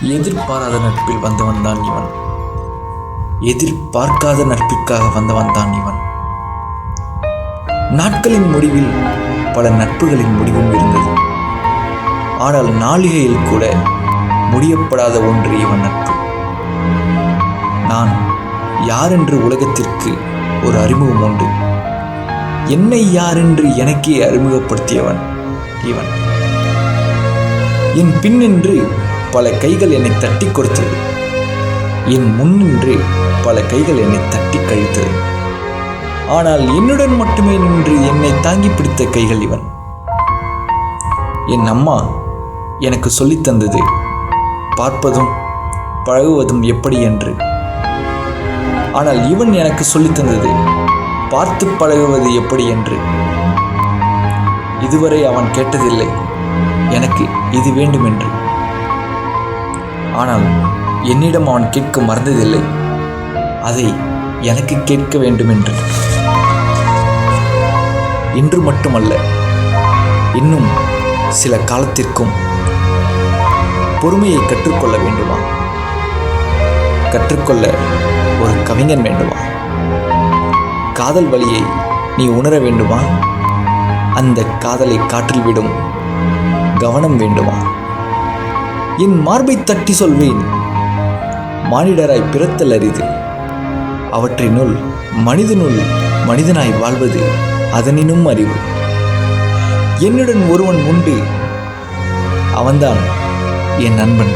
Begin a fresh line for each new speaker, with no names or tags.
எதிர்பாராத நட்பில் வந்தவன் தான் இவன். எதிர்பார்க்காத நட்பிற்காக வந்தவன் தான் இவன். நாட்களின் முடிவில் பல நட்புகளின் முடிவும் இருந்தது. ஆனால் நாளிகையில் கூட முடியப்படாத ஒன்று இவன் நட்பு. நான் யாரென்று உலகத்திற்கு ஒரு அறிமுகம் உண்டு. என்னை யாரென்று எனக்கே அறிமுகப்படுத்தியவன் இவன். என் பின்னின்று பல கைகள் என்னை தட்டி கொடுத்தது. என் முன்னின்று பல கைகள் என்னை தட்டி கழித்தது. ஆனால் என்னுடன் மட்டுமே நின்று என்னை தாங்கி பிடித்த கைகள் இவன். என் அம்மா எனக்கு சொல்லித்தந்தது பார்ப்பதும் பழகுவதும் எப்படி என்று. ஆனால் இவன் எனக்கு சொல்லித்தந்தது பார்த்து பழகுவது எப்படி என்று. இதுவரை அவன் கேட்டதில்லை எனக்கு இது வேண்டும் என்று. ஆனால் என்னிடம் அவன் கேட்க மறந்ததில்லை அதை எனக்கு கேட்க வேண்டும் என்று. இன்று மட்டுமல்ல, இன்னும் சில காலத்திற்கும் பொறுமையை கற்றுக்கொள்ள வேண்டுமா? கற்றுக்கொள்ள ஒரு கவிஞன் வேண்டுமா? காதல் வலியை நீ உணர வேண்டுமா? அந்த காதலை காற்றில் விடும் கவனம் வேண்டுமா? என் மார்பை தட்டி சொல்வேன், மானிடராய் பிறத்தல் அரிது. அவற்றினுள் மனிதனுள் மனிதனாய் வாழ்வது அதனினும் அறிவு. என்னுடன் ஒருவன் உண்டு, அவன்தான் என் நண்பன்.